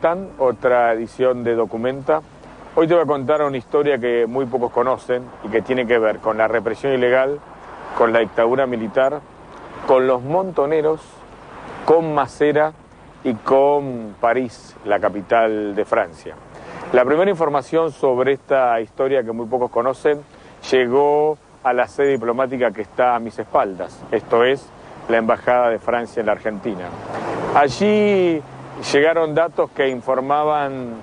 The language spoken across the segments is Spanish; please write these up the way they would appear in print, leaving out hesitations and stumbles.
están? Otra edición de Documenta. Hoy te voy a contar una historia que muy pocos conocen y que tiene que ver con la represión ilegal, con la dictadura militar, con los montoneros, con Macera y con París, la capital de Francia. La primera información sobre esta historia que muy pocos conocen llegó a la sede diplomática que está a mis espaldas, esto es, la Embajada de Francia en la Argentina. Allí llegaron datos que informaban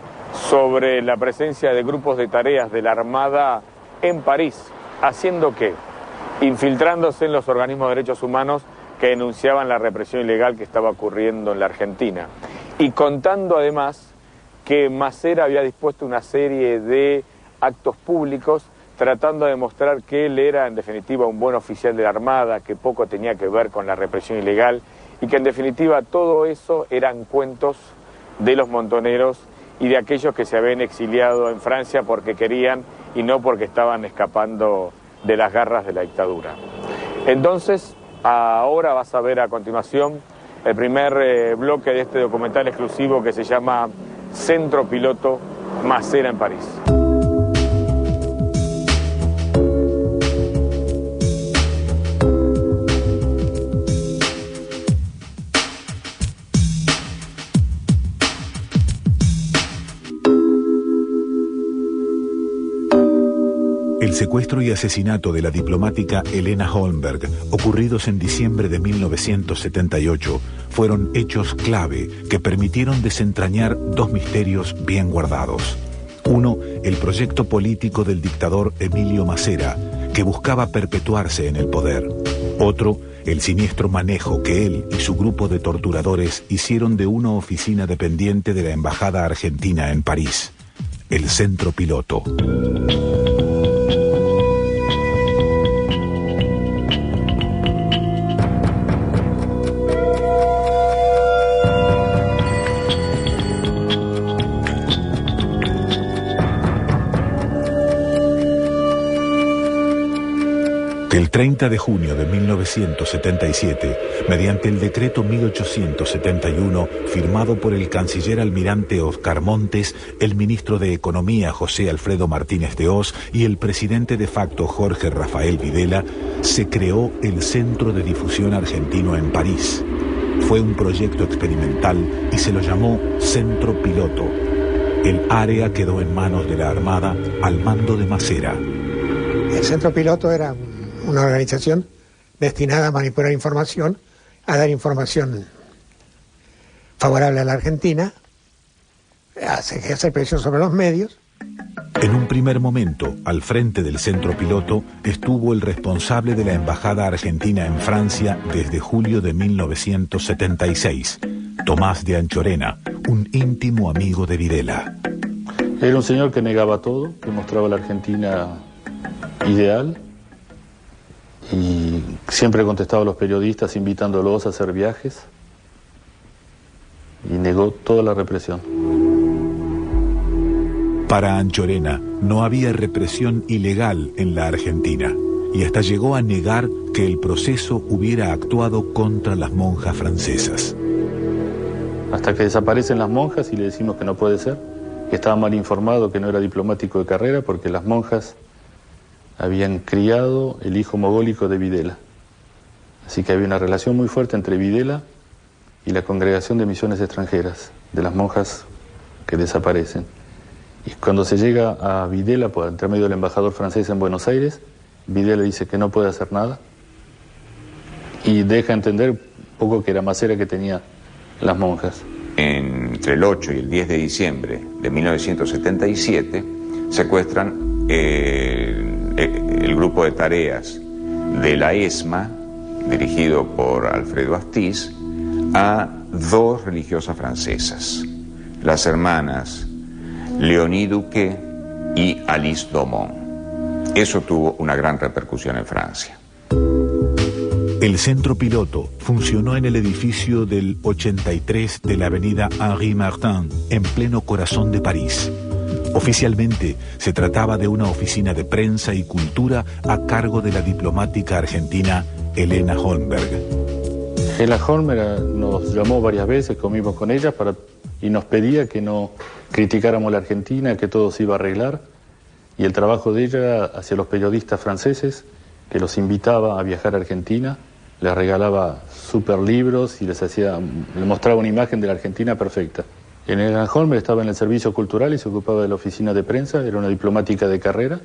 sobre la presencia de grupos de tareas de la Armada en París. ¿Haciendo qué? Infiltrándose en los organismos de derechos humanos que denunciaban la represión ilegal que estaba ocurriendo en la Argentina. Y contando además que Macera había dispuesto una serie de actos públicos tratando de demostrar que él era en definitiva un buen oficial de la Armada, que poco tenía que ver con la represión ilegal y que en definitiva todo eso eran cuentos de los montoneros y de aquellos que se habían exiliado en Francia porque querían y no porque estaban escapando de las garras de la dictadura. Entonces, ahora vas a ver a continuación el primer bloque de este documental exclusivo que se llama Centro Piloto Macera en París. El secuestro y asesinato de la diplomática Helena Holmberg, ocurridos en diciembre de 1978, fueron hechos clave que permitieron desentrañar dos misterios bien guardados. Uno, el proyecto político del dictador Emilio Macera, que buscaba perpetuarse en el poder. Otro, el siniestro manejo que él y su grupo de torturadores hicieron de una oficina dependiente de la Embajada Argentina en París, el Centro Piloto. El 30 de junio de 1977, mediante el decreto 1871, firmado por el canciller almirante Oscar Montes, el ministro de Economía José Alfredo Martínez de Hoz y el presidente de facto Jorge Rafael Videla, se creó el Centro de Difusión Argentino en París. Fue un proyecto experimental y se lo llamó Centro Piloto. El área quedó en manos de la Armada al mando de Macera. El Centro Piloto era una organización destinada a manipular información, a dar información favorable a la Argentina, a ejercer presión sobre los medios. En un primer momento, al frente del Centro Piloto, estuvo el responsable de la Embajada Argentina en Francia desde julio de 1976, Tomás de Anchorena, un íntimo amigo de Videla. Era un señor que negaba todo, que mostraba la Argentina ideal, y siempre contestaba a los periodistas invitándolos a hacer viajes y negó toda la represión. Para Anchorena no había represión ilegal en la Argentina y hasta llegó a negar que el proceso hubiera actuado contra las monjas francesas. Hasta que desaparecen las monjas y le decimos que no puede ser, que estaba mal informado, que no era diplomático de carrera, porque las monjas habían criado el hijo mogólico de Videla. Así que había una relación muy fuerte entre Videla y la Congregación de Misiones Extranjeras, de las monjas que desaparecen. Y cuando se llega a Videla por intermedio del embajador francés en Buenos Aires, Videla dice que no puede hacer nada y deja entender un poco que era Macera que tenía las monjas. Entre el 8 y el 10 de diciembre de 1977 secuestran el grupo de tareas de la ESMA, dirigido por Alfredo Astiz, a dos religiosas francesas, las hermanas Léonie Duquet y Alice Domon. Eso tuvo una gran repercusión en Francia. El Centro Piloto funcionó en el edificio del 83 de la avenida Henri Martin, en pleno corazón de París. Oficialmente se trataba de una oficina de prensa y cultura a cargo de la diplomática argentina Helena Holmberg. Helena Holmberg nos llamó varias veces, comimos con ella y nos pedía que no criticáramos la Argentina, que todo se iba a arreglar, y el trabajo de ella hacia los periodistas franceses, que los invitaba a viajar a Argentina, les regalaba super libros y les mostraba una imagen de la Argentina perfecta. Elena Holmberg estaba en el servicio cultural y se ocupaba de la oficina de prensa, era una diplomática de carrera,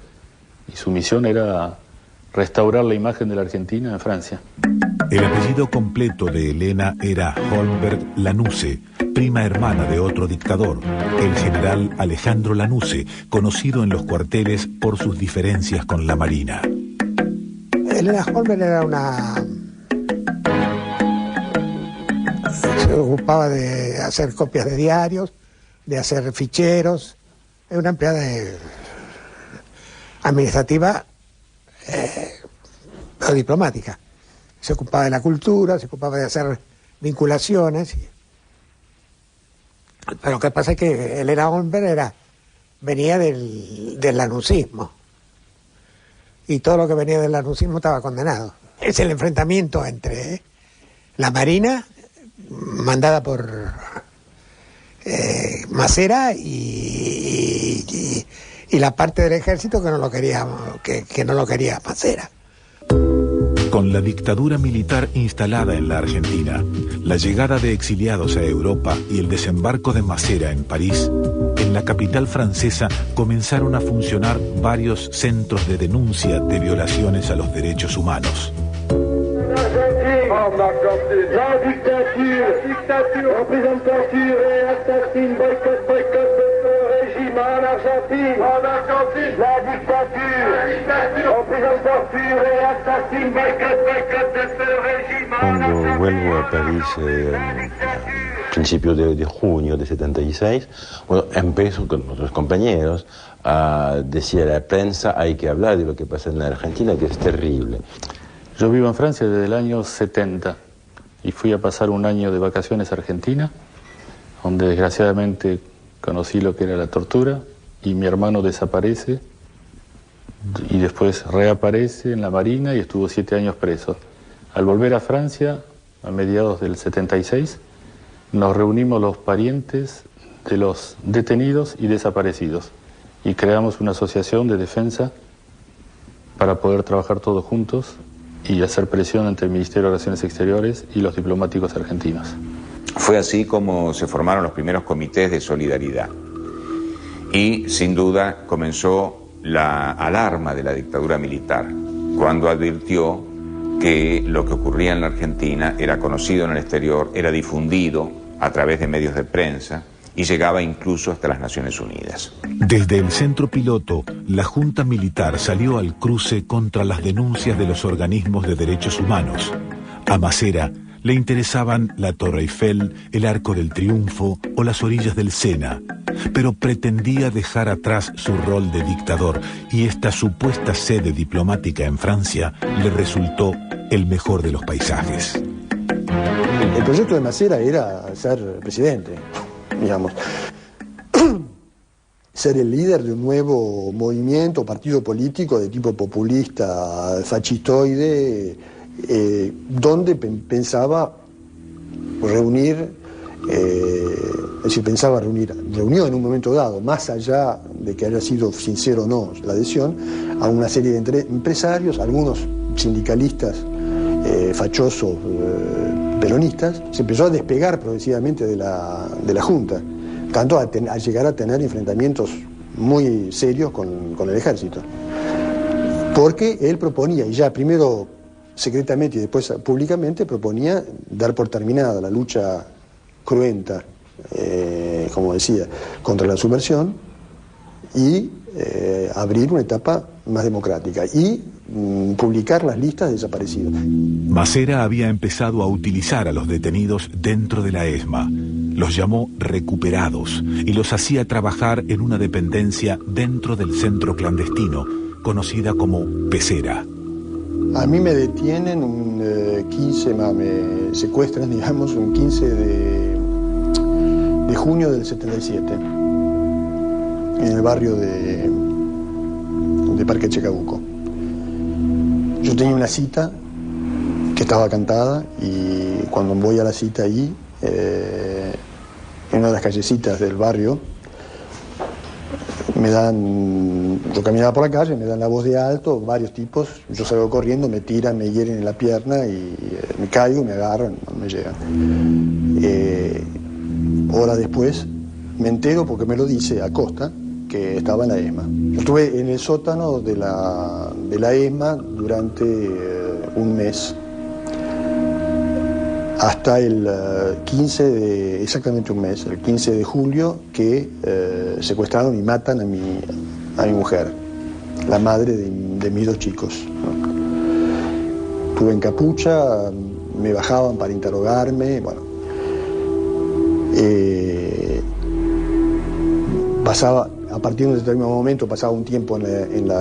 y su misión era restaurar la imagen de la Argentina en Francia. El apellido completo de Elena era Holmberg Lanusse, prima hermana de otro dictador, el general Alejandro Lanusse, conocido en los cuarteles por sus diferencias con la Marina. Elena Holmberg era se ocupaba de hacer copias de diarios, de hacer ficheros, es una empleada administrativa o diplomática. Se ocupaba de la cultura, se ocupaba de hacer vinculaciones. Pero lo que pasa es que Elena Holmberg venía del lanusismo. Y todo lo que venía del lanusismo estaba condenado. Es el enfrentamiento entre la Marina, mandada por Masera, y la parte del ejército que no lo quería, que no lo quería Masera. Con la dictadura militar instalada en la Argentina, la llegada de exiliados a Europa y el desembarco de Masera en París, en la capital francesa comenzaron a funcionar varios centros de denuncia de violaciones a los derechos humanos. La dictature, représentature et assassine, boycott régime en Argentine. La dictature, représentature et assassine, boycott régime en Argentine. Cuando vuelvo a París a principios de junio de 76, bueno, empiezo con otros compañeros a decir a la prensa hay que hablar de lo que pasa en la Argentina, que es terrible. Yo vivo en Francia desde el año 70 y fui a pasar un año de vacaciones a Argentina, donde desgraciadamente conocí lo que era la tortura y mi hermano desaparece y después reaparece en la Marina y estuvo 7 años preso. Al volver a Francia, a mediados del 76, nos reunimos los parientes de los detenidos y desaparecidos y creamos una asociación de defensa para poder trabajar todos juntos y hacer presión entre el Ministerio de Relaciones Exteriores y los diplomáticos argentinos. Fue así como se formaron los primeros comités de solidaridad. Y sin duda comenzó la alarma de la dictadura militar, cuando advirtió que lo que ocurría en la Argentina era conocido en el exterior, era difundido a través de medios de prensa y llegaba incluso hasta las Naciones Unidas. Desde el centro piloto, la Junta Militar salió al cruce contra las denuncias de los organismos de derechos humanos. A Masera le interesaban la Torre Eiffel, el Arco del Triunfo o las orillas del Sena, pero pretendía dejar atrás su rol de dictador y esta supuesta sede diplomática en Francia le resultó el mejor de los paisajes. El proyecto de Masera era ser presidente, digamos, ser el líder de un nuevo movimiento, partido político de tipo populista, fascistoide, donde pensaba reunir, reunió en un momento dado, más allá de que haya sido sincero o no la adhesión, a una serie de empresarios, algunos sindicalistas fachosos, peronistas. Se empezó a despegar progresivamente de la Junta, tanto a llegar a tener enfrentamientos muy serios con el ejército. Porque él proponía, y ya primero secretamente y después públicamente, proponía dar por terminada la lucha cruenta, como decía, contra la subversión y abrir una etapa más democrática y publicar las listas de desaparecidos. Masera había empezado a utilizar a los detenidos dentro de la ESMA. Los llamó recuperados y los hacía trabajar en una dependencia dentro del centro clandestino, conocida como Pecera. A mí me detienen un 15, me secuestran, digamos, un 15 de junio del 77, en el barrio de Parque Chacabuco. Yo tenía una cita que estaba cantada y cuando voy a la cita ahí en una de las callecitas del barrio, yo caminaba por la calle, me dan la voz de alto, varios tipos, yo salgo corriendo, me tiran, me hieren en la pierna y me caigo, me agarran, no me llegan. Horas después me entero, porque me lo dice Acosta, que estaba en la ESMA. Yo estuve en el sótano de la ESMA durante un mes, hasta el 15 exactamente un mes, el 15 de julio, que secuestraron y matan a mi mujer, la madre de mis 2 chicos, ¿no? Estuve en capucha, me bajaban para interrogarme, bueno. A partir de un determinado momento pasaba un tiempo en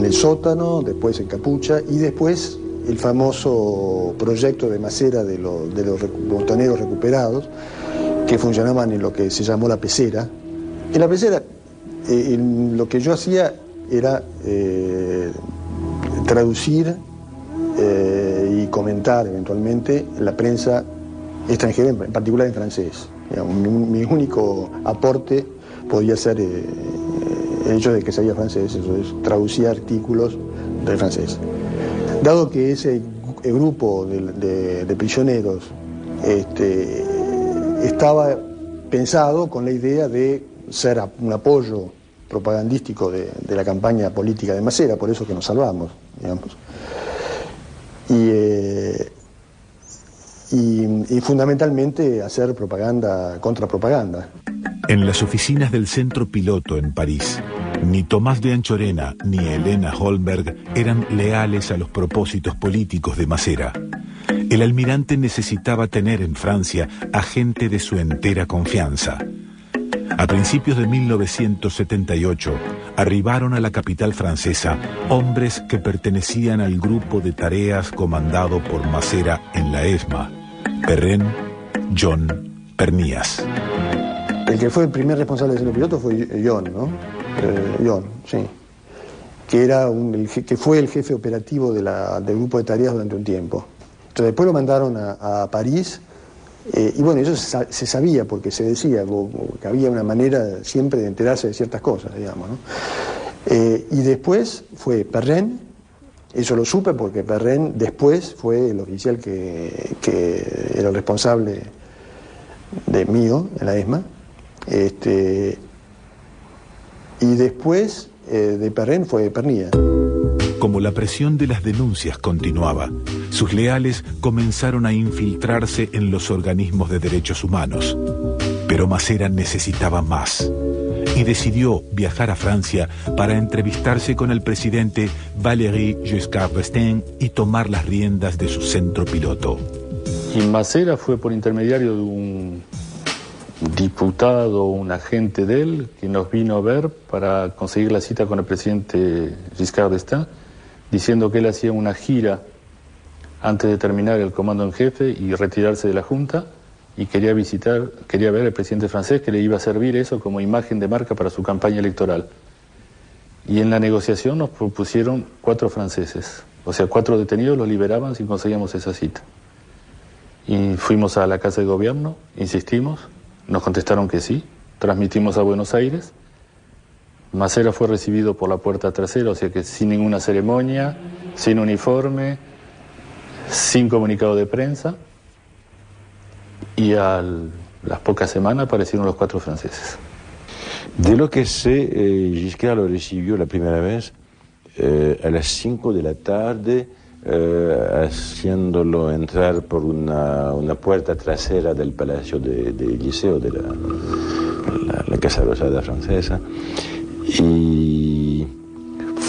el sótano, después en capucha, y después el famoso proyecto de Masera de los montoneros recuperados, que funcionaban en lo que se llamó la pecera. En la pecera lo que yo hacía era traducir y comentar eventualmente la prensa extranjera, en particular en francés. Digamos, mi único aporte podía ser el hecho de que sabía francés, eso es, traducía artículos del francés. Dado que ese grupo de prisioneros estaba pensado con la idea de ser un apoyo propagandístico de la campaña política de Masera, por eso que nos salvamos, digamos. Y fundamentalmente hacer propaganda, contrapropaganda. En las oficinas del Centro Piloto en París, ni Tomás de Anchorena ni Elena Holmberg eran leales a los propósitos políticos de Masera. El almirante necesitaba tener en Francia a gente de su entera confianza. A principios de 1978, arribaron a la capital francesa hombres que pertenecían al grupo de tareas comandado por Masera en la ESMA: Perrin, John, Pernías. El que fue el primer responsable del Centro Piloto fue John, ¿no? John, sí. Que fue el jefe operativo del grupo de tareas durante un tiempo. Entonces después lo mandaron a París, y bueno, eso se sabía porque se decía que había una manera siempre de enterarse de ciertas cosas, digamos, ¿no? Y después fue Perrin, eso lo supe porque Perrin después fue el oficial que era el responsable mío en la ESMA. Y después de Perrin fue Pernías. Como la presión de las denuncias continuaba, sus leales comenzaron a infiltrarse en los organismos de derechos humanos. Pero Masera necesitaba más y decidió viajar a Francia para entrevistarse con el presidente Valéry Giscard d'Estaing y tomar las riendas de su Centro Piloto. Y Masera fue por intermediario de un diputado, un agente de él, que nos vino a ver para conseguir la cita con el presidente Giscard d'Estaing, diciendo que él hacía una gira antes de terminar el comando en jefe y retirarse de la Junta, y quería ver al presidente francés, que le iba a servir eso como imagen de marca para su campaña electoral. Y en la negociación nos propusieron 4 franceses, o sea, 4 detenidos los liberaban si conseguíamos esa cita. Y fuimos a la Casa de Gobierno, insistimos, nos contestaron que sí, transmitimos a Buenos Aires. Masera fue recibido por la puerta trasera, o sea que sin ninguna ceremonia, sin uniforme, sin comunicado de prensa, y a las pocas semanas aparecieron los 4 franceses. De lo que sé, Giscard lo recibió la primera vez a las 5 de la tarde, haciéndolo entrar por una puerta trasera del Palacio del Liceo, de la Casa Rosada francesa, y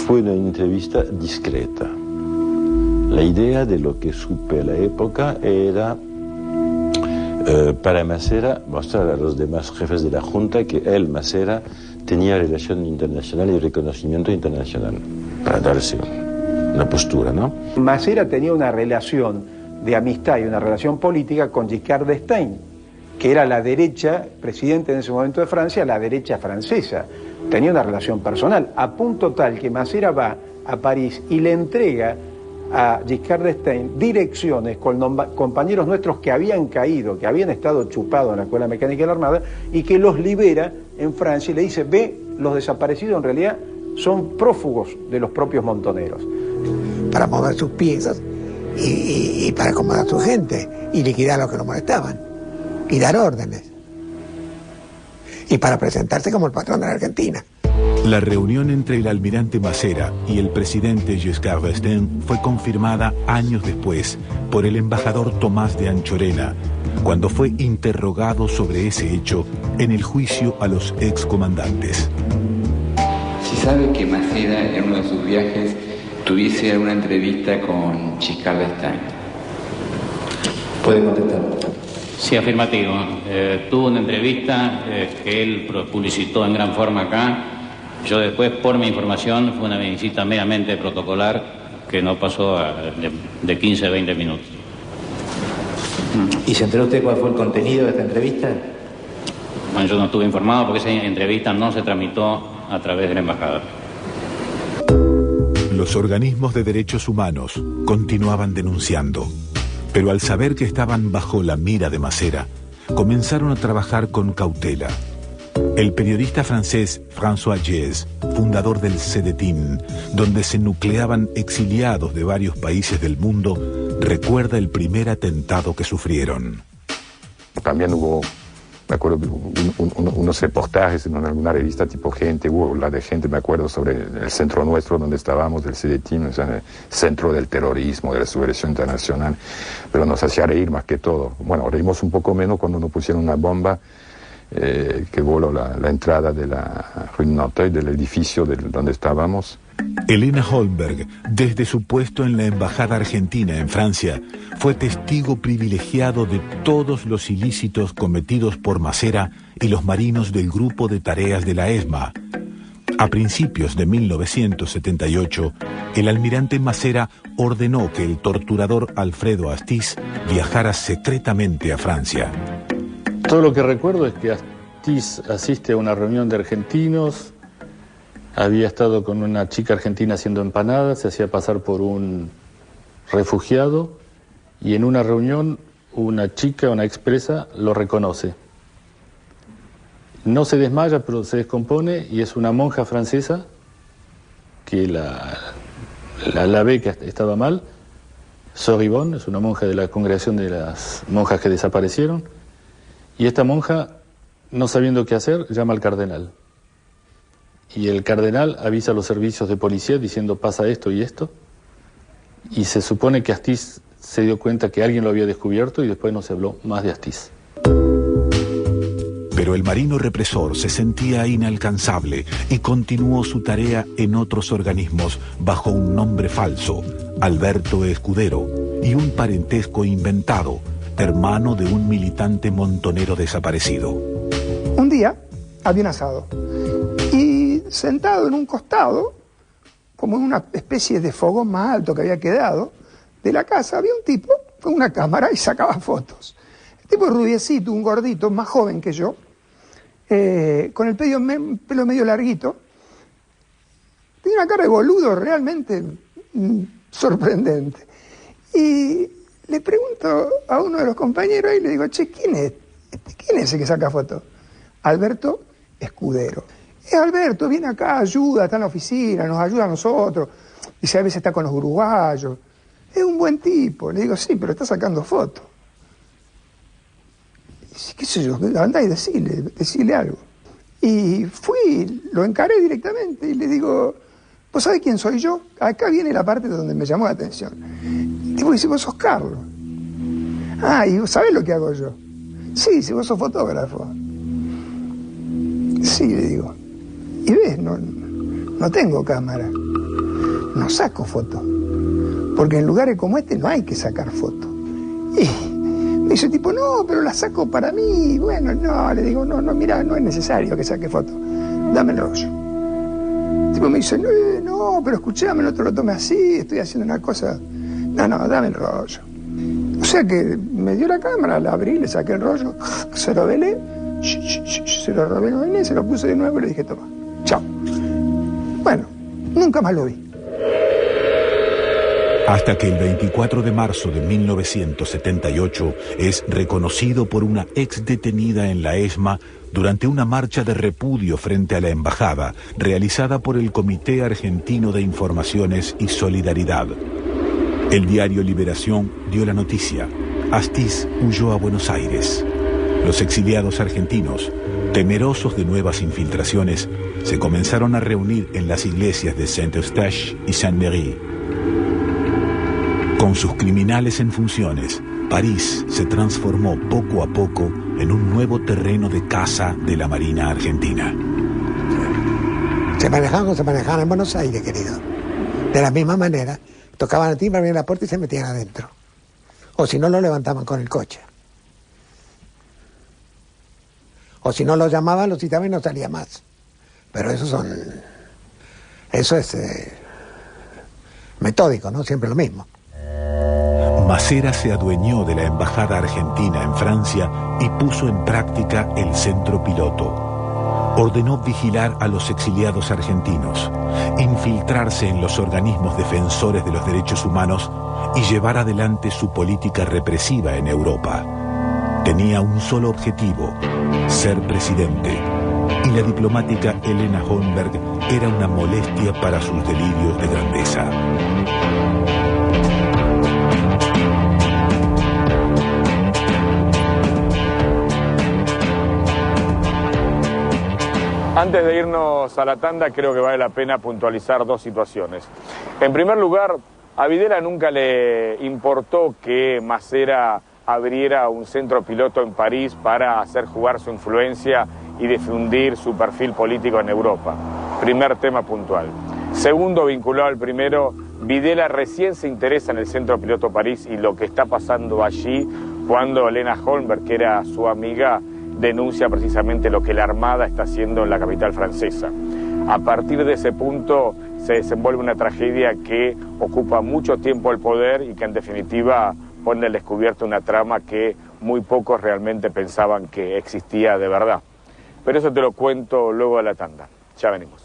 fue una entrevista discreta. La idea de lo que supe a la época era para Masera mostrar a los demás jefes de la Junta que él, Masera, tenía relación internacional y reconocimiento internacional, para darse una postura, ¿no? Masera tenía una relación de amistad y una relación política con Giscard d'Estaing, que era la derecha, presidente en ese momento de Francia, la derecha francesa. Tenía una relación personal, a punto tal que Masera va a París y le entrega a Giscard d'Estaing direcciones con compañeros nuestros que habían caído, que habían estado chupados en la Escuela Mecánica de la Armada, y que los libera en Francia y le dice: ve, los desaparecidos en realidad son prófugos de los propios montoneros. Para mover sus piezas y para acomodar a su gente y liquidar a los que lo molestaban y dar órdenes. Y para presentarse como el patrón de la Argentina. La reunión entre el almirante Massera y el presidente Giscard d'Estaing fue confirmada años después por el embajador Tomás de Anchorena, cuando fue interrogado sobre ese hecho en el juicio a los excomandantes. Se sabe que Massera en uno de sus viajes tuviese alguna entrevista con Giscard d'Estaing. ¿Puede contestar? Sí, afirmativo. Tuvo una entrevista que él publicitó en gran forma acá. Yo después, por mi información, fue una visita meramente protocolar que no pasó de 15 a 20 minutos. ¿Y se enteró usted cuál fue el contenido de esta entrevista? Bueno, yo no estuve informado porque esa entrevista no se tramitó a través de la embajada. Los organismos de derechos humanos continuaban denunciando, pero al saber que estaban bajo la mira de Massera, comenzaron a trabajar con cautela. El periodista francés François Gies, fundador del CEDETIN, donde se nucleaban exiliados de varios países del mundo, recuerda el primer atentado que sufrieron. También hubo, me acuerdo, unos reportajes en alguna revista tipo Gente, hubo la de Gente, me acuerdo, sobre el centro nuestro donde estábamos, del CEDETIN, o sea, el centro del terrorismo, de la subversión internacional, pero nos hacía reír más que todo. Bueno, reímos un poco menos cuando nos pusieron una bomba que voló la entrada de la Rue Nanteuil, del edificio donde estábamos. Elena Holmberg, desde su puesto en la embajada argentina en Francia, fue testigo privilegiado de todos los ilícitos cometidos por Massera y los marinos del grupo de tareas de la ESMA. A principios de 1978, el almirante Massera ordenó que el torturador Alfredo Astiz viajara secretamente a Francia. Todo lo que recuerdo es que Astiz asiste a una reunión de argentinos, había estado con una chica argentina haciendo empanadas, se hacía pasar por un refugiado y en una reunión una chica, una expresa, lo reconoce. No se desmaya, pero se descompone y es una monja francesa que la ve que estaba mal. Sor Yvonne es una monja de la congregación de las monjas que desaparecieron. Y esta monja, no sabiendo qué hacer, llama al cardenal. Y el cardenal avisa a los servicios de policía diciendo pasa esto y esto. Y se supone que Astiz se dio cuenta que alguien lo había descubierto y después no se habló más de Astiz. Pero el marino represor se sentía inalcanzable y continuó su tarea en otros organismos bajo un nombre falso, Alberto Escudero, y un parentesco inventado, hermano de un militante montonero desaparecido. Un día había un asado y sentado en un costado, como en una especie de fogón más alto que había quedado de la casa, había un tipo con una cámara y sacaba fotos. El tipo rubiecito, un gordito, más joven que yo, con el pelo medio larguito, tenía una cara de boludo realmente sorprendente. Y le pregunto a uno de los compañeros y le digo, che, ¿quién es ese que saca fotos? Alberto Escudero. Alberto, viene acá, ayuda, está en la oficina, nos ayuda a nosotros. Dice, a veces está con los uruguayos. Es un buen tipo. Le digo, sí, pero está sacando fotos. Dice, qué sé yo, andá y decile algo. Y fui, lo encaré directamente y le digo, ¿vos sabés quién soy yo? Acá viene la parte donde me llamó la atención. El tipo dice, vos sos Carlos. Ah, ¿y sabés lo que hago yo? Sí, si vos sos fotógrafo. Sí, le digo. Y ves, no tengo cámara. No saco fotos. Porque en lugares como este no hay que sacar fotos. Y me dice el tipo, no, pero la saco para mí. Bueno, no, le digo, no, mirá, no es necesario que saque fotos. Dame el rollo. El tipo me dice, no, pero escuchame, no te lo tomes así, estoy haciendo una cosa. No, dame el rollo. O sea que me dio la cámara, la abrí, le saqué el rollo, se lo velé, se lo revelé, se lo puse de nuevo y le dije, toma, chao. Bueno, nunca más lo vi. Hasta que el 24 de marzo de 1978 es reconocido por una ex detenida en la ESMA durante una marcha de repudio frente a la embajada realizada por el Comité Argentino de Informaciones y Solidaridad. El diario Liberación dio la noticia. Astiz huyó a Buenos Aires. Los exiliados argentinos, temerosos de nuevas infiltraciones, se comenzaron a reunir en las iglesias de Saint-Eustache y Saint-Merry. Con sus criminales en funciones, París se transformó poco a poco en un nuevo terreno de caza de la Marina Argentina. Se manejaban como se manejaban en Buenos Aires, querido. De la misma manera, tocaban el timbre, abrían la puerta y se metían adentro. O si no, lo levantaban con el coche. O si no, lo llamaban, lo citaban y no salía más. Pero eso es metódico, ¿no? Siempre lo mismo. Masera se adueñó de la embajada argentina en Francia y puso en práctica el centro piloto. Ordenó vigilar a los exiliados argentinos, infiltrarse en los organismos defensores de los derechos humanos y llevar adelante su política represiva en Europa. Tenía un solo objetivo: ser presidente. Y la diplomática Helena Holmberg era una molestia para sus delirios de grandeza. Antes de irnos a la tanda, creo que vale la pena puntualizar dos situaciones. En primer lugar, a Videla nunca le importó que Masera abriera un centro piloto en París para hacer jugar su influencia y difundir su perfil político en Europa. Primer tema puntual. Segundo, vinculado al primero, Videla recién se interesa en el centro piloto París y lo que está pasando allí cuando Helena Holmberg, que era su amiga, denuncia precisamente lo que la Armada está haciendo en la capital francesa. A partir de ese punto se desenvuelve una tragedia que ocupa mucho tiempo el poder y que en definitiva pone al descubierto una trama que muy pocos realmente pensaban que existía de verdad. Pero eso te lo cuento luego de la tanda. Ya venimos.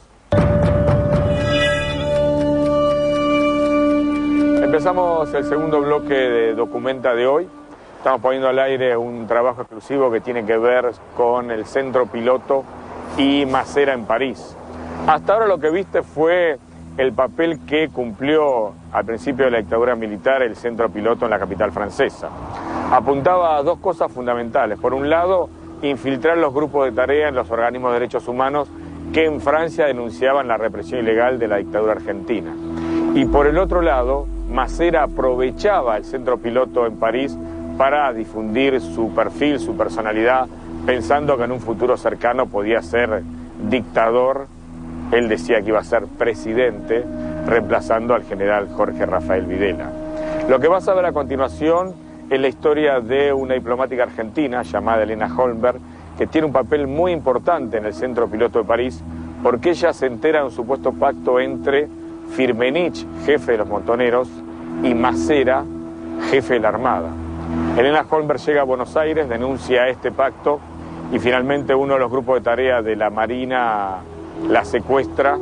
Empezamos el segundo bloque de Documenta de hoy. Estamos poniendo al aire un trabajo exclusivo que tiene que ver con el centro piloto y Masera en París. Hasta ahora lo que viste fue el papel que cumplió al principio de la dictadura militar el centro piloto en la capital francesa. Apuntaba a dos cosas fundamentales. Por un lado, infiltrar los grupos de tarea en los organismos de derechos humanos que en Francia denunciaban la represión ilegal de la dictadura argentina. Y por el otro lado, Masera aprovechaba el centro piloto en París para difundir su perfil, su personalidad, pensando que en un futuro cercano podía ser dictador. Él decía que iba a ser presidente, reemplazando al general Jorge Rafael Videla. Lo que vas a ver a continuación es la historia de una diplomática argentina llamada Helena Holmberg, que tiene un papel muy importante en el centro piloto de París, porque ella se entera de un supuesto pacto entre Firmenich, jefe de los montoneros, y Masera, jefe de la Armada. Helena Holmberg llega a Buenos Aires, denuncia este pacto y finalmente uno de los grupos de tarea de la Marina la secuestra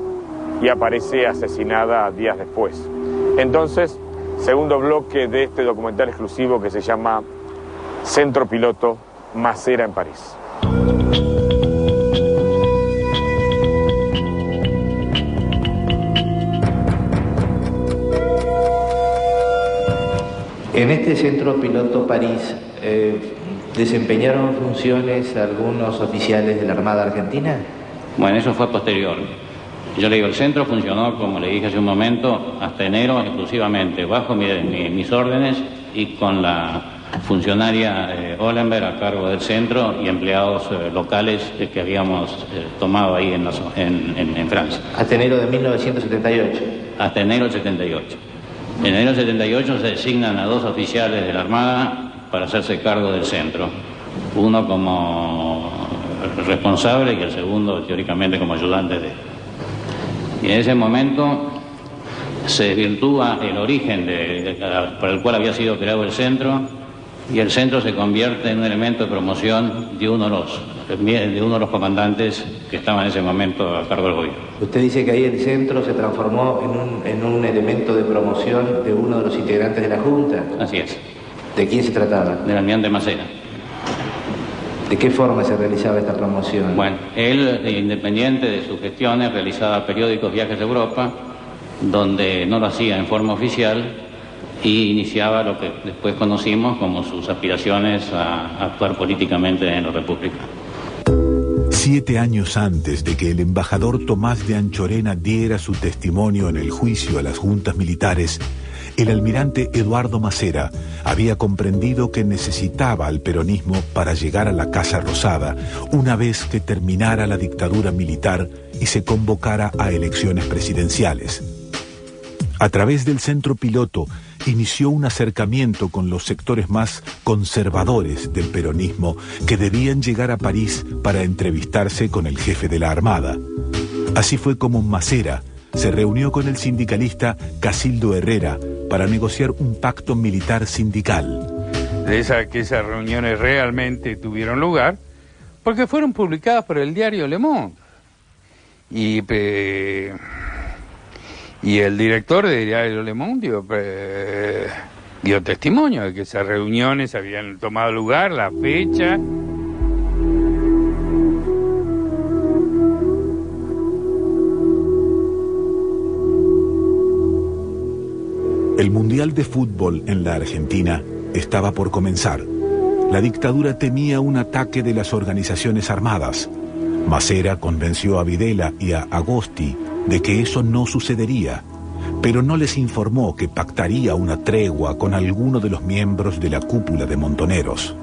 y aparece asesinada días después. Entonces, segundo bloque de este documental exclusivo que se llama Centro Piloto Masera en París. En este centro piloto París, ¿desempeñaron funciones algunos oficiales de la Armada Argentina? Bueno, eso fue posterior. Yo le digo, el centro funcionó, como le dije hace un momento, hasta enero exclusivamente, bajo mis órdenes y con la funcionaria Holmberg a cargo del centro y empleados locales que habíamos tomado ahí en Francia. Hasta enero de 1978. Hasta enero del 78. En enero del 78 se designan a dos oficiales de la Armada para hacerse cargo del centro. Uno como responsable y el segundo teóricamente como ayudante de él. Y en ese momento se desvirtúa el origen por el cual había sido creado el centro y el centro se convierte en un elemento de promoción de uno de los de uno de los comandantes que estaba en ese momento a cargo del gobierno. Usted dice que ahí el centro se transformó en un elemento de promoción de uno de los integrantes de la Junta. Así es. ¿De quién se trataba? Del almirante Macera. ¿De qué forma se realizaba esta promoción? Bueno, él, independiente de sus gestiones, realizaba periódicos viajes a Europa, donde no lo hacía en forma oficial, y iniciaba lo que después conocimos como sus aspiraciones a actuar políticamente en la República. 7 años antes de que el embajador Tomás de Anchorena diera su testimonio en el juicio a las juntas militares, el almirante Eduardo Macera había comprendido que necesitaba al peronismo para llegar a la Casa Rosada una vez que terminara la dictadura militar y se convocara a elecciones presidenciales. A través del Centro Piloto inició un acercamiento con los sectores más conservadores del peronismo que debían llegar a París para entrevistarse con el jefe de la Armada. Así fue como Macera se reunió con el sindicalista Casildo Herrera para negociar un pacto militar sindical. Que esas reuniones realmente tuvieron lugar porque fueron publicadas por el diario Le Monde. Y el director del diario Le Monde dio testimonio de que esas reuniones habían tomado lugar, la fecha. El Mundial de Fútbol en la Argentina estaba por comenzar. La dictadura temía un ataque de las organizaciones armadas. Macera convenció a Videla y a Agosti de que eso no sucedería, pero no les informó que pactaría una tregua con alguno de los miembros de la cúpula de Montoneros.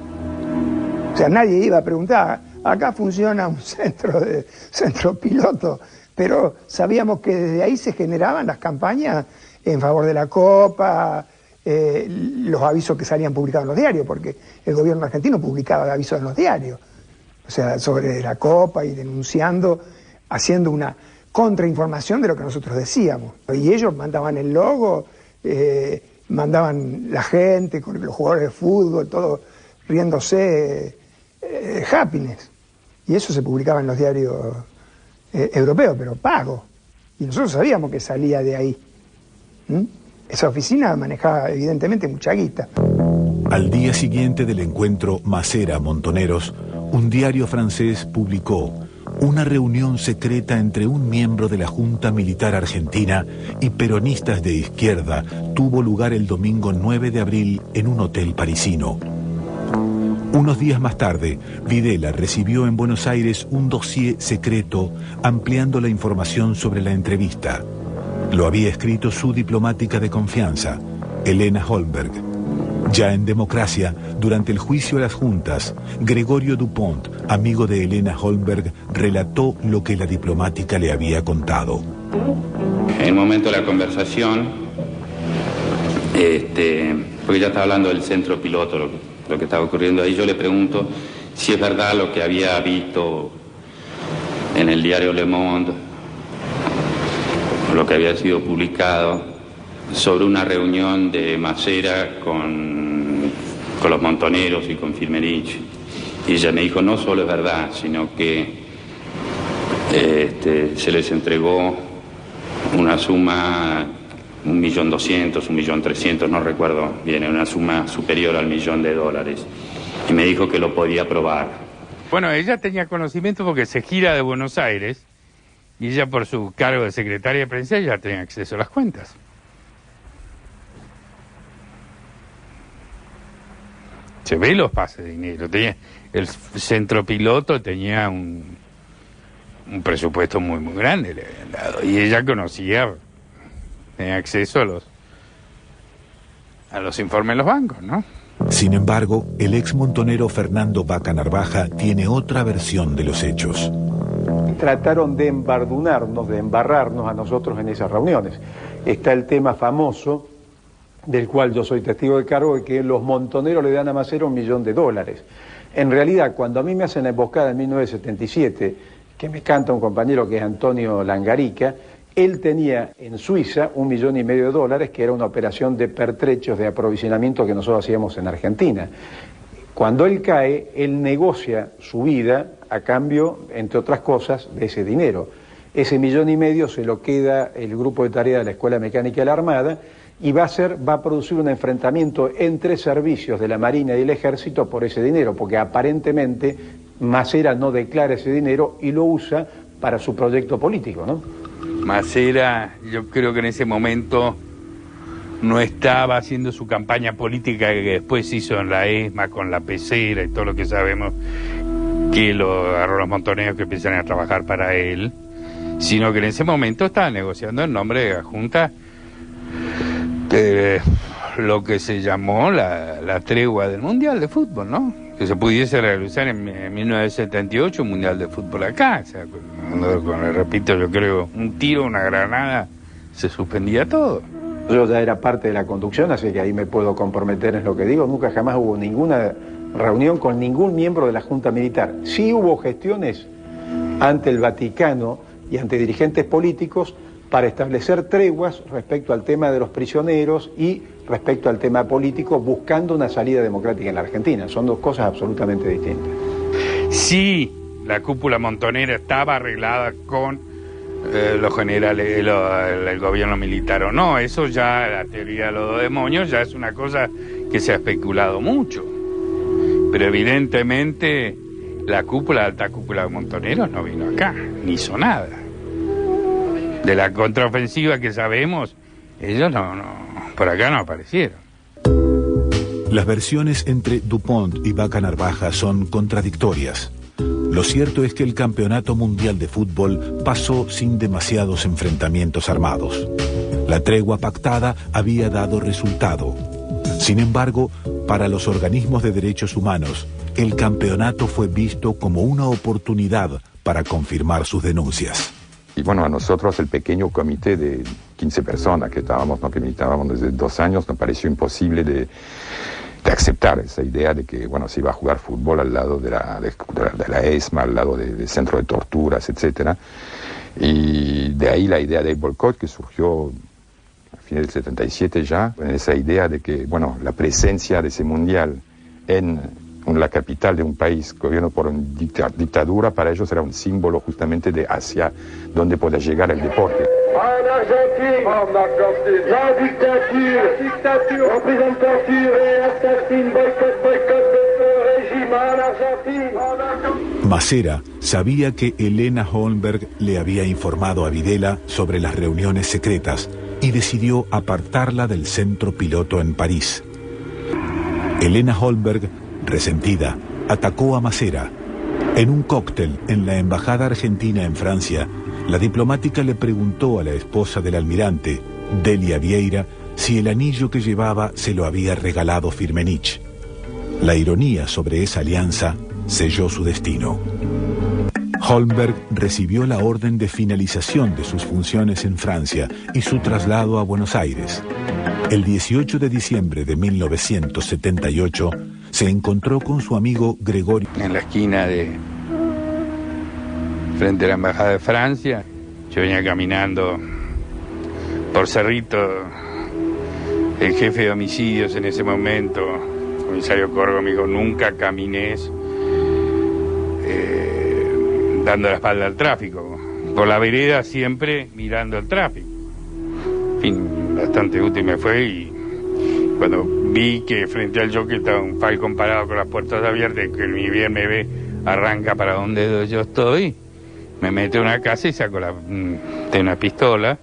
O sea, nadie iba a preguntar, acá funciona un centro piloto, pero sabíamos que desde ahí se generaban las campañas en favor de la Copa, los avisos que salían publicados en los diarios, porque el gobierno argentino publicaba avisos en los diarios, o sea, sobre la Copa y denunciando, haciendo una contrainformación de lo que nosotros decíamos. Y ellos mandaban el logo, mandaban la gente, con los jugadores de fútbol, todo riéndose, happiness. Y eso se publicaba en los diarios europeos, pero pago. Y nosotros sabíamos que salía de ahí. Esa oficina manejaba evidentemente mucha guita. Al día siguiente del encuentro Macera-Montoneros, un diario francés publicó: una reunión secreta entre un miembro de la Junta Militar Argentina y peronistas de izquierda tuvo lugar el domingo 9 de abril en un hotel parisino. Unos días más tarde, Videla recibió en Buenos Aires un dossier secreto ampliando la información sobre la entrevista. Lo había escrito su diplomática de confianza, Elena Holmberg. Ya en Democracia, durante el juicio a las juntas, Gregorio Dupont, amigo de Elena Holmberg, relató lo que la diplomática le había contado. En el momento de la conversación, porque ya estaba hablando del centro piloto, lo que estaba ocurriendo ahí, yo le pregunto si es verdad lo que había visto en el diario Le Monde, lo que había sido publicado sobre una reunión de Macera con los Montoneros y con Firmenich. Y ella me dijo, no solo es verdad, sino que se les entregó una suma, 1.200.000, 1.300.000, no recuerdo bien, una suma superior al $1.000.000. Y me dijo que lo podía probar. Bueno, ella tenía conocimiento porque se gira de Buenos Aires y ella, por su cargo de secretaria de prensa, ya tenía acceso a las cuentas. Se ve los pases de dinero. El centro piloto tenía un presupuesto muy, muy grande, le habían dado. Y ella tenía acceso a los informes de los bancos, ¿no? Sin embargo, el ex montonero Fernando Vaca Narvaja tiene otra versión de los hechos. Trataron de embardunarnos, de embarrarnos a nosotros en esas reuniones. Está el tema famoso, del cual yo soy testigo de cargo, de que los montoneros le dan a Macera $1 millón. En realidad, cuando a mí me hacen la emboscada en 1977, que me canta un compañero que es Antonio Langarica, él tenía en Suiza $1,5 millones, que era una operación de pertrechos de aprovisionamiento que nosotros hacíamos en Argentina. Cuando él cae, él negocia su vida a cambio, entre otras cosas, de ese dinero. Ese 1,5 millones se lo queda el grupo de tarea de la Escuela Mecánica de la Armada y va a producir un enfrentamiento entre servicios de la Marina y el Ejército por ese dinero, porque aparentemente Masera no declara ese dinero y lo usa para su proyecto político, ¿no? Masera, yo creo que en ese momento no estaba haciendo su campaña política que después hizo en la ESMA con la pecera y todo lo que sabemos, que lo agarró los montoneros que empiezan a trabajar para él, sino que en ese momento estaba negociando en nombre de la Junta lo que se llamó la tregua del Mundial de Fútbol, ¿no? Que se pudiese realizar en 1978 un Mundial de Fútbol acá. O sea, repito, yo creo, un tiro, una granada, se suspendía todo. Yo ya era parte de la conducción, así que ahí me puedo comprometer en lo que digo. Nunca jamás hubo ninguna reunión con ningún miembro de la Junta Militar. Sí hubo gestiones ante el Vaticano y ante dirigentes políticos para establecer treguas respecto al tema de los prisioneros y respecto al tema político, buscando una salida democrática en la Argentina. Son dos cosas absolutamente distintas. Sí, la cúpula montonera estaba arreglada con los generales, el gobierno militar o no. Eso ya, la teoría de los dos demonios, ya es una cosa que se ha especulado mucho. Pero evidentemente la alta cúpula de montoneros no vino acá, ni hizo nada. De la contraofensiva que sabemos, ellos por acá no aparecieron. Las versiones entre Dupont y Vaca Narvaja son contradictorias. Lo cierto es que el Campeonato Mundial de Fútbol pasó sin demasiados enfrentamientos armados. La tregua pactada había dado resultado. Sin embargo, para los organismos de derechos humanos, el campeonato fue visto como una oportunidad para confirmar sus denuncias. Y bueno, a nosotros el pequeño comité de 15 personas que militábamos desde 2 años, nos pareció imposible de aceptar esa idea de que, bueno, se iba a jugar fútbol al lado de la ESMA, al lado del centro de torturas, etc. Y de ahí la idea del boicot que surgió a fines del 77 ya, en esa idea de que, bueno, la presencia de ese mundial en la capital de un país gobierno por una dictadura, para ellos era un símbolo justamente de hacia dónde puede llegar el deporte. En Argentine, la dictature, représente torture et assassine, boycott de régimen en Argentine. Masera sabía que Elena Holmberg le había informado a Videla sobre las reuniones secretas y decidió apartarla del centro piloto en París. Elena Holmberg, resentida, atacó a Masera. En un cóctel en la embajada argentina en Francia, la diplomática le preguntó a la esposa del almirante, Delia Vieira, si el anillo que llevaba se lo había regalado Firmenich. La ironía sobre esa alianza selló su destino. Holmberg recibió la orden de finalización de sus funciones en Francia y su traslado a Buenos Aires. El 18 de diciembre de 1978 se encontró con su amigo Gregorio. En la esquina frente a la embajada de Francia, yo venía caminando por Cerrito, el jefe de homicidios en ese momento, el comisario Corgo, me dijo, nunca camines dando la espalda al tráfico, por la vereda siempre mirando el tráfico. En fin, bastante útil me fue y cuando vi que frente al jockey estaba un Falcon parado con las puertas abiertas, que mi bien me ve, arranca para donde yo estoy, me metí en una casa y saco de una pistola,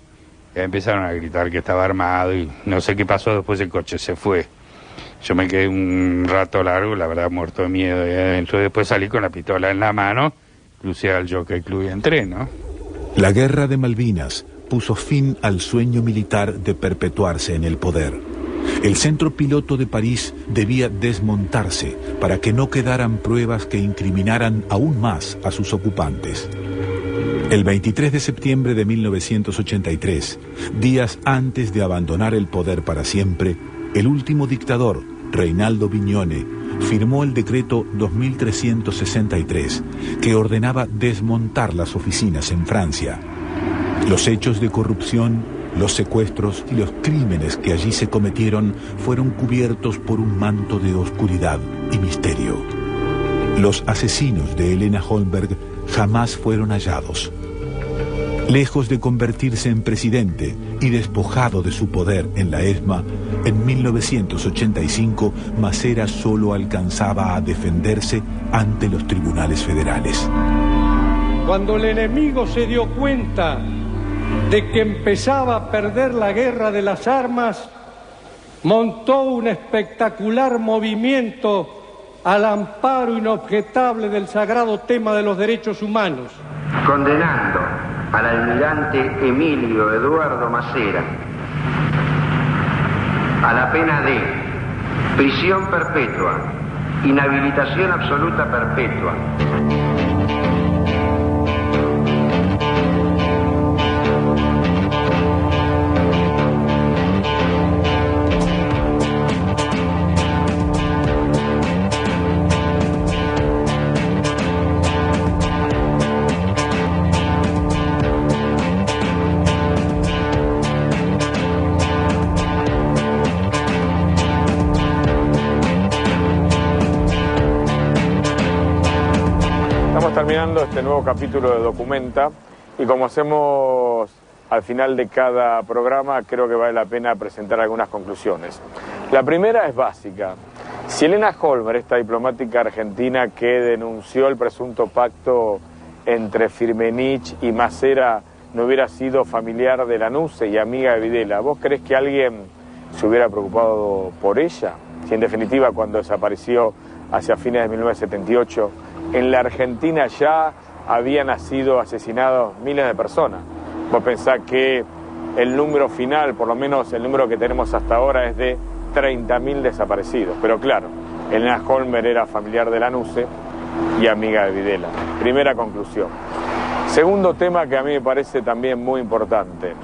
y empezaron a gritar que estaba armado y no sé qué pasó, después el coche se fue. Yo me quedé un rato largo, la verdad muerto de miedo, y adentro después salí con la pistola en la mano, crucé al Jockey Club y entré, ¿no? La guerra de Malvinas puso fin al sueño militar de perpetuarse en el poder. El centro piloto de París debía desmontarse para que no quedaran pruebas que incriminaran aún más a sus ocupantes. El 23 de septiembre de 1983, días antes de abandonar el poder para siempre, el último dictador, Reinaldo Vignone, firmó el decreto 2363, que ordenaba desmontar las oficinas en Francia. Los hechos de corrupción, los secuestros y los crímenes que allí se cometieron fueron cubiertos por un manto de oscuridad y misterio. Los asesinos de Helena Holmberg jamás fueron hallados. Lejos de convertirse en presidente y despojado de su poder en la ESMA, en 1985 Masera solo alcanzaba a defenderse ante los tribunales federales. Cuando el enemigo se dio cuenta de que empezaba a perder la guerra de las armas, montó un espectacular movimiento al amparo inobjetable del sagrado tema de los derechos humanos. Condenando al almirante Emilio Eduardo Masera a la pena de prisión perpetua, inhabilitación absoluta perpetua. Terminando este nuevo capítulo de Documenta, y como hacemos al final de cada programa, creo que vale la pena presentar algunas conclusiones. La primera es básica. Si Helena Holmberg, esta diplomática argentina que denunció el presunto pacto entre Firmenich y Masera, no hubiera sido familiar de Lanuse y amiga de Videla, ¿vos crees que alguien se hubiera preocupado por ella? Si en definitiva, cuando desapareció hacia fines de 1978, en la Argentina ya habían sido asesinados miles de personas. Vos pensás que el número final, por lo menos el número que tenemos hasta ahora, es de 30.000 desaparecidos. Pero claro, Helena Holmberg era familiar de Lanuse y amiga de Videla. Primera conclusión. Segundo tema que a mí me parece también muy importante.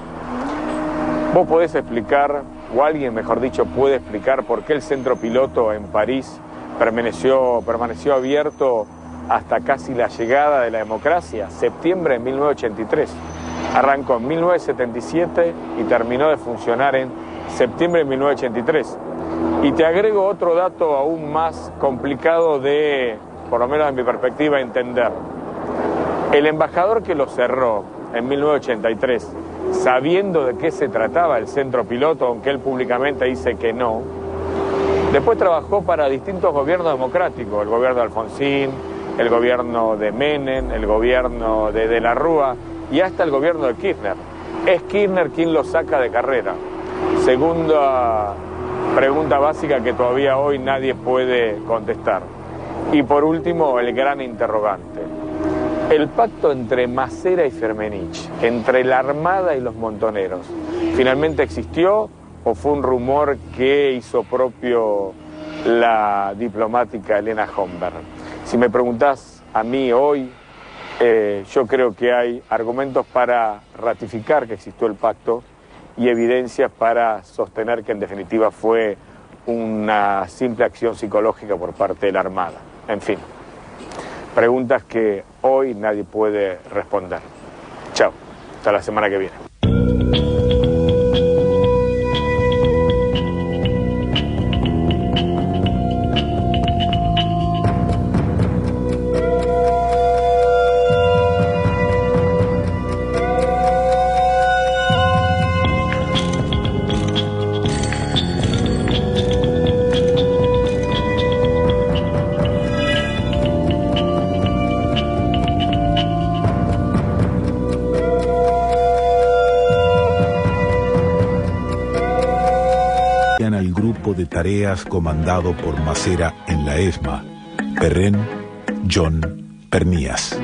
Vos podés explicar, o alguien mejor dicho puede explicar, por qué el centro piloto en París permaneció abierto hasta casi la llegada de la democracia, septiembre de 1983. Arrancó en 1977 y terminó de funcionar en septiembre de 1983. Y te agrego otro dato aún más complicado de, por lo menos en mi perspectiva, entender. El embajador que lo cerró en 1983, sabiendo de qué se trataba el centro piloto, aunque él públicamente dice que no, después trabajó para distintos gobiernos democráticos, el gobierno de Alfonsín, el gobierno de Menem, el gobierno de la Rúa y hasta el gobierno de Kirchner. Es Kirchner quien lo saca de carrera. Segunda pregunta básica que todavía hoy nadie puede contestar. Y por último, el gran interrogante. El pacto entre Masera y Firmenich, entre la Armada y los montoneros, ¿finalmente existió o fue un rumor que hizo propio la diplomática Helena Holmberg? Si me preguntás a mí hoy, yo creo que hay argumentos para ratificar que existió el pacto y evidencias para sostener que en definitiva fue una simple acción psicológica por parte de la Armada. En fin, preguntas que hoy nadie puede responder. Chao, hasta la semana que viene. Al grupo de tareas comandado por Masera en la ESMA, Perren John Pernías.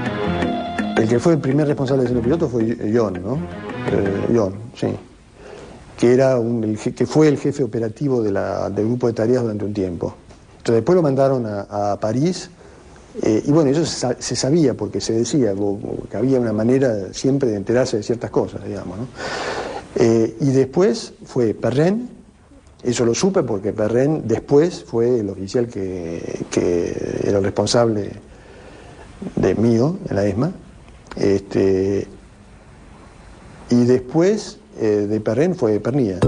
El que fue el primer responsable del centro piloto fue John, ¿no? John, sí. Que fue el jefe operativo del grupo de tareas durante un tiempo. Entonces después lo mandaron a París, y bueno, eso se sabía porque se decía que había una manera siempre de enterarse de ciertas cosas, digamos, ¿no? Y después fue Perren. Eso lo supe porque Perren después fue el oficial que era el responsable de mío en la ESMA. Y después de Perren fue Pernías.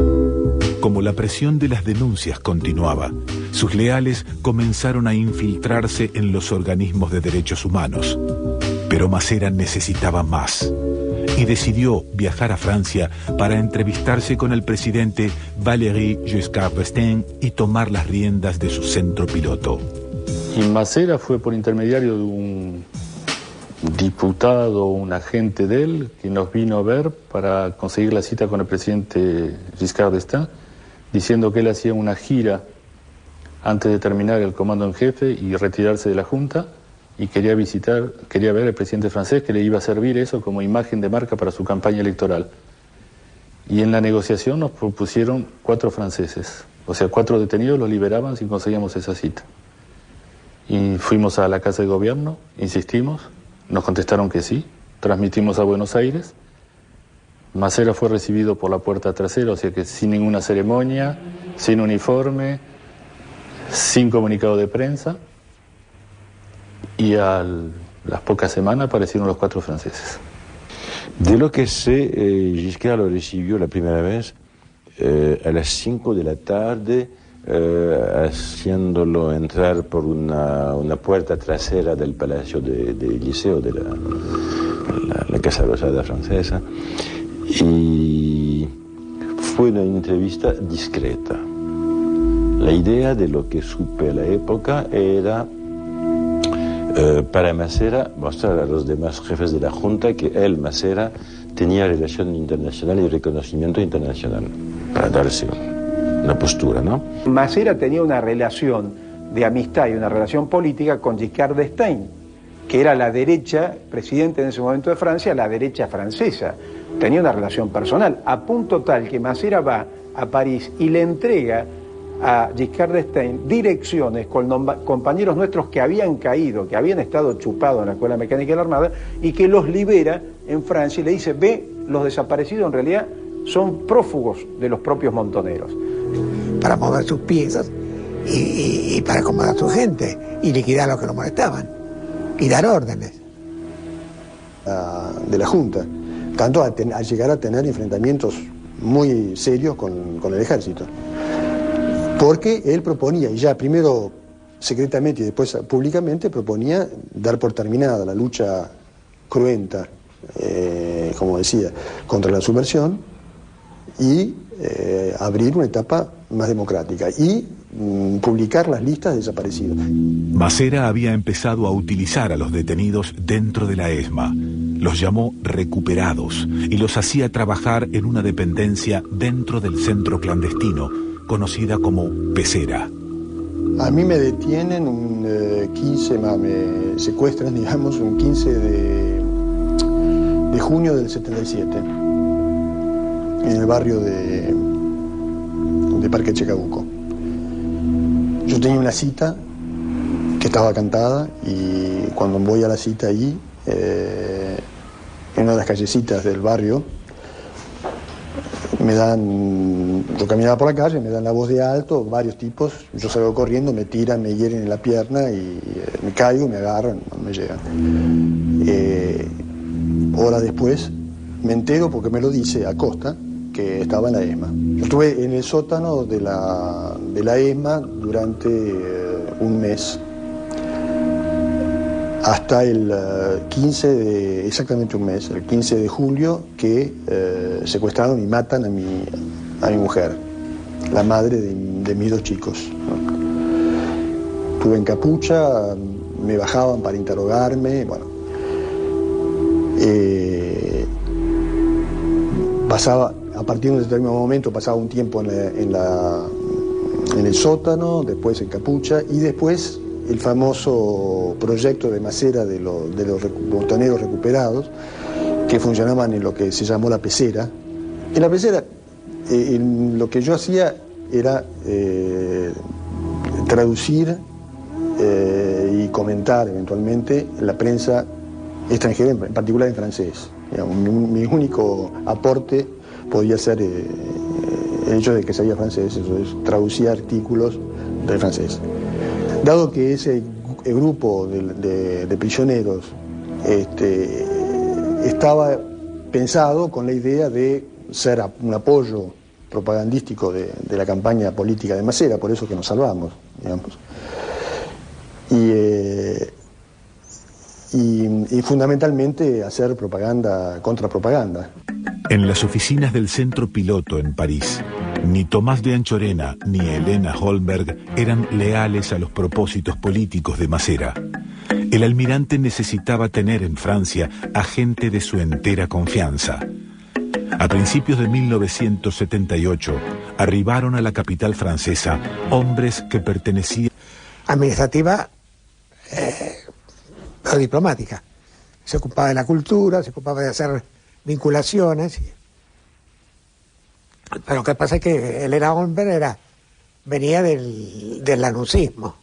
como la presión de las denuncias continuaba, sus leales comenzaron a infiltrarse en los organismos de derechos humanos. Pero Masera necesitaba más y decidió viajar a Francia para entrevistarse con el presidente Valéry Giscard d'Estaing y tomar las riendas de su centro piloto. Y Masera fue por intermediario de un diputado, un agente de él, que nos vino a ver para conseguir la cita con el presidente Giscard d'Estaing, diciendo que él hacía una gira antes de terminar el comando en jefe y retirarse de la Junta, y quería ver al presidente francés, que le iba a servir eso como imagen de marca para su campaña electoral. Y en la negociación nos propusieron 4 franceses, o sea, 4 detenidos los liberaban si conseguíamos esa cita. Y fuimos a la Casa de Gobierno, insistimos, nos contestaron que sí, transmitimos a Buenos Aires. Masera fue recibido por la puerta trasera, o sea que sin ninguna ceremonia, sin uniforme, sin comunicado de prensa, y a las pocas semanas aparecieron los 4 franceses. De lo que sé, Giscard lo recibió la primera vez a las 5 de la tarde, haciéndolo entrar por una puerta trasera del Palacio del Liceo, de la Casa Rosada francesa, y fue una entrevista discreta. La idea de lo que supe a la época era para Masera mostrar a los demás jefes de la Junta que él, Masera, tenía relación internacional y reconocimiento internacional, para darse una postura, ¿no? Masera tenía una relación de amistad y una relación política con Giscard d'Estaing, que era la derecha, presidente en ese momento de Francia, la derecha francesa. Tenía una relación personal, a punto tal que Masera va a París y le entrega a Giscard d'Estaing direcciones con compañeros nuestros que habían caído, que habían estado chupados en la Escuela Mecánica de la Armada, y que los libera en Francia y le dice: ve, los desaparecidos en realidad son prófugos de los propios montoneros. Para mover sus piezas y para acomodar a su gente y liquidar a los que lo molestaban y dar órdenes. De la Junta, tanto a llegar a tener enfrentamientos muy serios con el ejército. Porque él proponía, y ya primero secretamente y después públicamente, proponía dar por terminada la lucha cruenta, como decía, contra la subversión y abrir una etapa más democrática y publicar las listas de desaparecidos. Masera había empezado a utilizar a los detenidos dentro de la ESMA. Los llamó recuperados y los hacía trabajar en una dependencia dentro del centro clandestino, conocida como pecera. A mí me detienen me secuestran, digamos, un 15 de junio del 77, en el barrio de Parque Chacabuco. Yo tenía una cita que estaba cantada y cuando voy a la cita ahí, en una de las callecitas del barrio, yo caminaba por la calle, me dan la voz de alto, varios tipos, yo salgo corriendo, me tiran, me hieren en la pierna y me caigo, me agarran, me llegan. Horas después me entero, porque me lo dice Acosta, que estaba en la ESMA. Yo estuve en el sótano de la ESMA durante un mes, hasta el 15 exactamente un mes, el 15 de julio, que secuestraron y matan a mi mujer, la madre de mis 2 chicos. Estuve en capucha, me bajaban para interrogarme, bueno. Pasaba, a partir de un determinado momento, pasaba un tiempo en el sótano, después en capucha, y después el famoso proyecto de Masera de los montoneros recuperados, que funcionaban en lo que se llamó la pecera. En la pecera, lo que yo hacía era traducir y comentar eventualmente la prensa extranjera, en particular en francés. Digamos, mi único aporte podía ser el hecho de que sabía francés, eso es, traducía artículos del francés. Dado que ese grupo de prisioneros estaba pensado con la idea de ser un apoyo propagandístico de la campaña política de Masera, por eso que nos salvamos, digamos. Y fundamentalmente hacer propaganda, contrapropaganda. En las oficinas del Centro Piloto en París, ni Tomás de Anchorena ni Elena Holmberg eran leales a los propósitos políticos de Masera. El almirante necesitaba tener en Francia a gente de su entera confianza. A principios de 1978, arribaron a la capital francesa hombres que pertenecían... Administrativa o diplomática. Se ocupaba de la cultura, se ocupaba de hacer vinculaciones. Pero lo que pasa es que Elena Holmberg venía del lanusismo.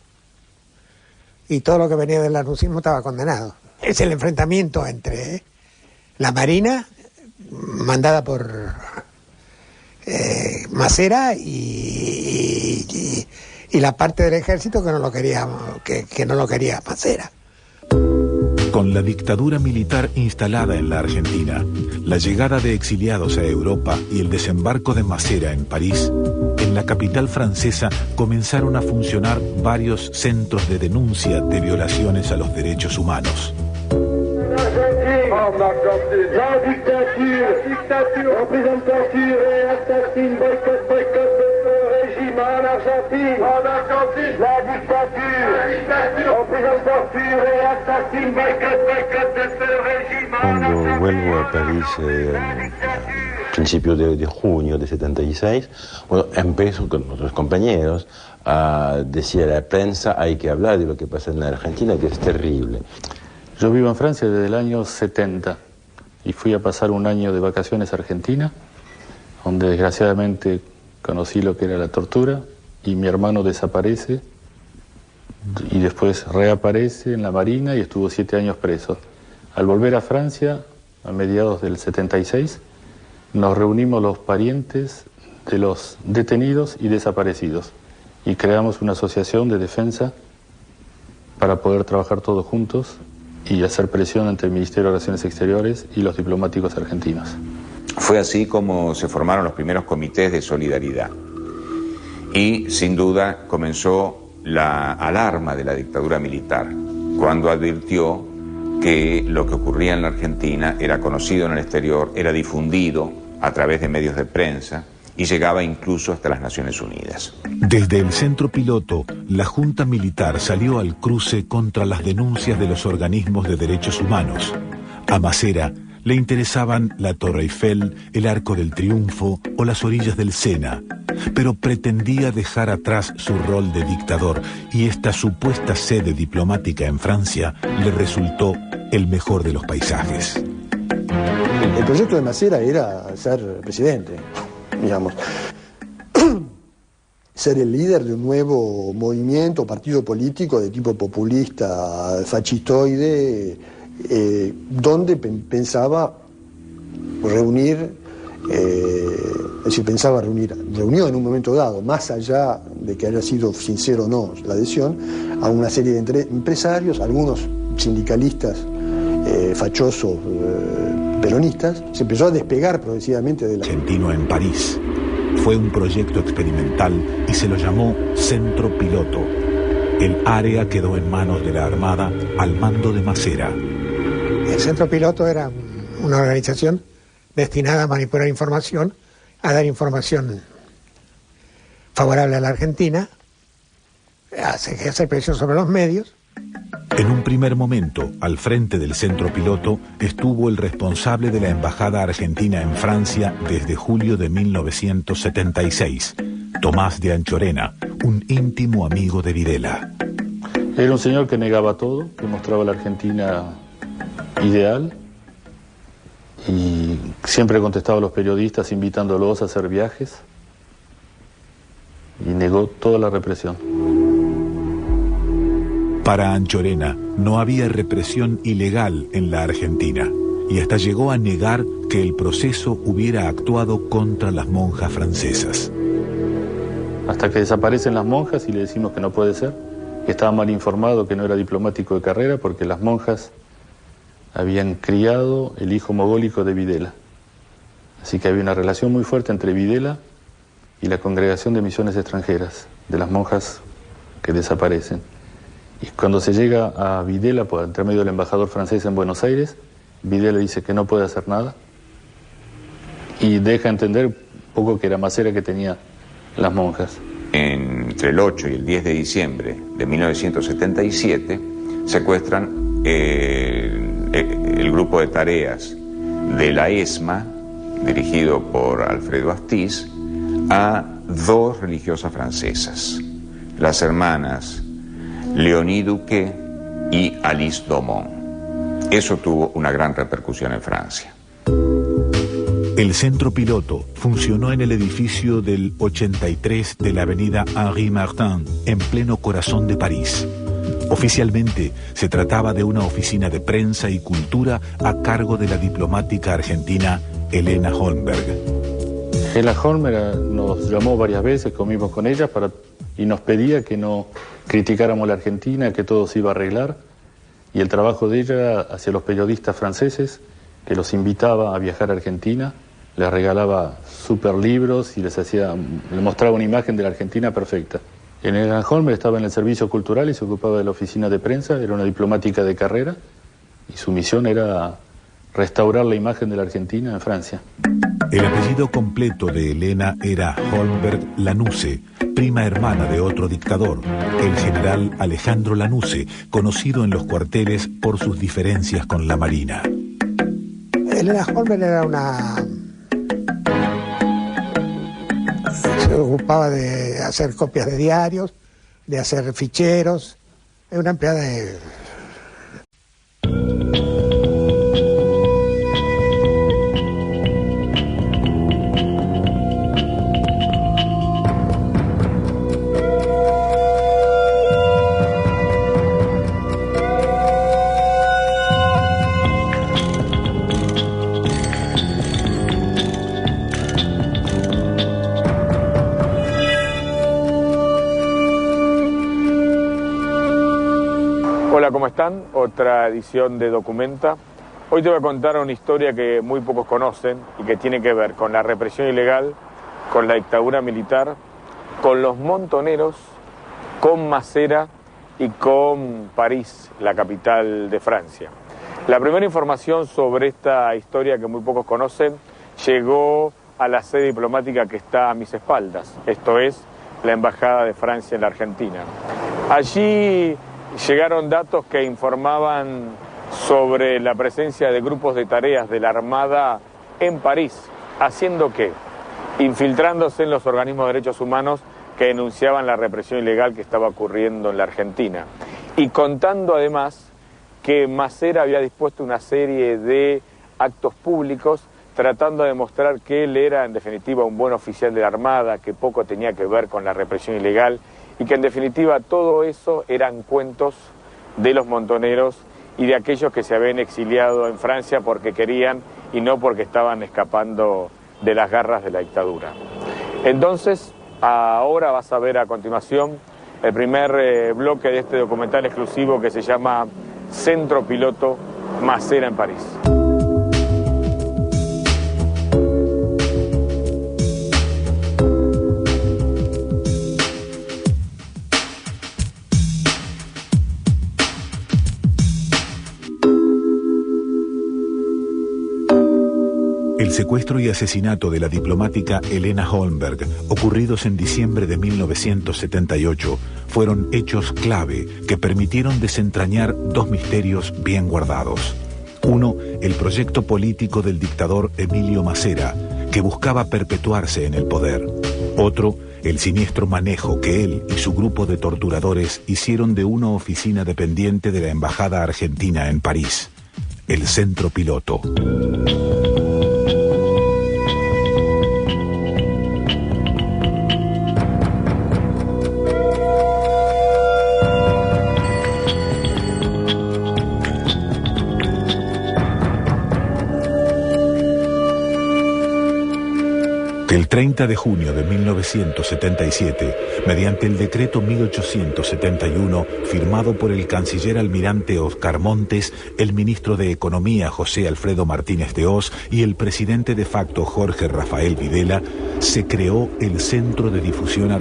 Y todo lo que venía del lanusismo estaba condenado. Es el enfrentamiento entre la Marina, mandada por Masera, y la parte del ejército que no lo quería, que no lo quería Masera. Con la dictadura militar instalada en la Argentina, la llegada de exiliados a Europa y el desembarco de Masera en París, en la capital francesa comenzaron a funcionar varios centros de denuncia de violaciones a los derechos humanos. La dictature, représentature et assassine, boycott, régime en Argentine. La dictature, représentature et assassine, boycott, régime en Argentine. Cuando vuelvo a París a principios de junio de 76, bueno, empiezo con otros compañeros a decir a la prensa hay que hablar de lo que pasa en la Argentina, que es terrible. Yo vivo en Francia desde el año 70 y fui a pasar un año de vacaciones a Argentina, donde desgraciadamente conocí lo que era la tortura y mi hermano desaparece y después reaparece en la Marina y estuvo 7 años preso. Al volver a Francia, a mediados del 76, nos reunimos los parientes de los detenidos y desaparecidos y creamos una asociación de defensa para poder trabajar todos juntos y hacer presión ante el Ministerio de Relaciones Exteriores y los diplomáticos argentinos. Fue así como se formaron los primeros comités de solidaridad. Y sin duda comenzó la alarma de la dictadura militar, cuando advirtió que lo que ocurría en la Argentina era conocido en el exterior, era difundido a través de medios de prensa y llegaba incluso hasta las Naciones Unidas. Desde el Centro Piloto, la Junta Militar salió al cruce contra las denuncias de los organismos de derechos humanos. A Masera le interesaban la Torre Eiffel, el Arco del Triunfo o las orillas del Sena, pero pretendía dejar atrás su rol de dictador y esta supuesta sede diplomática en Francia le resultó el mejor de los paisajes. El proyecto de Masera era ser presidente, digamos, ser el líder de un nuevo movimiento, partido político de tipo populista, fascistoide, donde pensaba reunir, reunió en un momento dado, más allá de que haya sido sincero o no la adhesión, a una serie de empresarios, algunos sindicalistas fachosos, peronistas. Se empezó a despegar progresivamente de la... Argentino en París. Fue un proyecto experimental y se lo llamó Centro Piloto. El área quedó en manos de la Armada al mando de Masera. El Centro Piloto era una organización destinada a manipular información, a dar información favorable a la Argentina, a hacer presión sobre los medios. En un primer momento, al frente del Centro Piloto, estuvo el responsable de la Embajada Argentina en Francia desde julio de 1976, Tomás de Anchorena, un íntimo amigo de Videla. Era un señor que negaba todo, que mostraba la Argentina ideal y siempre contestaba a los periodistas invitándolos a hacer viajes y negó toda la represión. Para Anchorena no había represión ilegal en la Argentina y hasta llegó a negar que el proceso hubiera actuado contra las monjas francesas. Hasta que desaparecen las monjas y le decimos que no puede ser, que estaba mal informado, que no era diplomático de carrera porque las monjas habían criado el hijo mogólico de Videla. Así que había una relación muy fuerte entre Videla y la Congregación de Misiones Extranjeras, de las monjas que desaparecen. Y cuando se llega a Videla, por intermedio del embajador francés en Buenos Aires, Videla dice que no puede hacer nada y deja entender un poco que era Macera que tenía las monjas. Entre el 8 y el 10 de diciembre de 1977 secuestran el grupo de tareas de la ESMA, dirigido por Alfredo Astiz, a dos religiosas francesas, las hermanas Léonie Duquet y Alice Domon. Eso tuvo una gran repercusión en Francia. El centro piloto funcionó en el edificio del 83 de la avenida Henri Martin, en pleno corazón de París. Oficialmente se trataba de una oficina de prensa y cultura a cargo de la diplomática argentina Elena Holmberg. Elena Holmberg nos llamó varias veces, comimos con ella y nos pedía que no criticáramos la Argentina, que todo se iba a arreglar. Y el trabajo de ella hacia los periodistas franceses, que los invitaba a viajar a Argentina, les regalaba super libros y les mostraba una imagen de la Argentina perfecta. Elena Holmberg estaba en el servicio cultural y se ocupaba de la oficina de prensa, era una diplomática de carrera y su misión era restaurar la imagen de la Argentina en Francia. El apellido completo de Elena era Holmberg Lanusse, prima hermana de otro dictador, el general Alejandro Lanusse, conocido en los cuarteles por sus diferencias con la Marina. Elena Holmberg era se ocupaba de hacer copias de diarios, de hacer ficheros, era una empleada de... Hola, ¿cómo están? Otra edición de Documenta. Hoy te voy a contar una historia que muy pocos conocen y que tiene que ver con la represión ilegal, con la dictadura militar, con los montoneros, con Macera y con París, la capital de Francia. La primera información sobre esta historia que muy pocos conocen llegó a la sede diplomática que está a mis espaldas, esto es, la Embajada de Francia en la Argentina. Allí llegaron datos que informaban sobre la presencia de grupos de tareas de la Armada en París. ¿Haciendo qué? Infiltrándose en los organismos de derechos humanos que denunciaban la represión ilegal que estaba ocurriendo en la Argentina. Y contando además que Macera había dispuesto una serie de actos públicos tratando de demostrar que él era en definitiva un buen oficial de la Armada, que poco tenía que ver con la represión ilegal, y que en definitiva todo eso eran cuentos de los montoneros y de aquellos que se habían exiliado en Francia porque querían y no porque estaban escapando de las garras de la dictadura. Entonces, ahora vas a ver a continuación el primer bloque de este documental exclusivo que se llama Centro Piloto Macera en París. El secuestro y asesinato de la diplomática Elena Holmberg, ocurridos en diciembre de 1978, fueron hechos clave que permitieron desentrañar dos misterios bien guardados. Uno, el proyecto político del dictador Emilio Macera, que buscaba perpetuarse en el poder. Otro, el siniestro manejo que él y su grupo de torturadores hicieron de una oficina dependiente de la Embajada Argentina en París, el Centro Piloto. El 30 de junio de 1977, mediante el decreto 1871, firmado por el canciller almirante Oscar Montes, el ministro de Economía José Alfredo Martínez de Hoz y el presidente de facto Jorge Rafael Videla, se creó el Centro de Difusión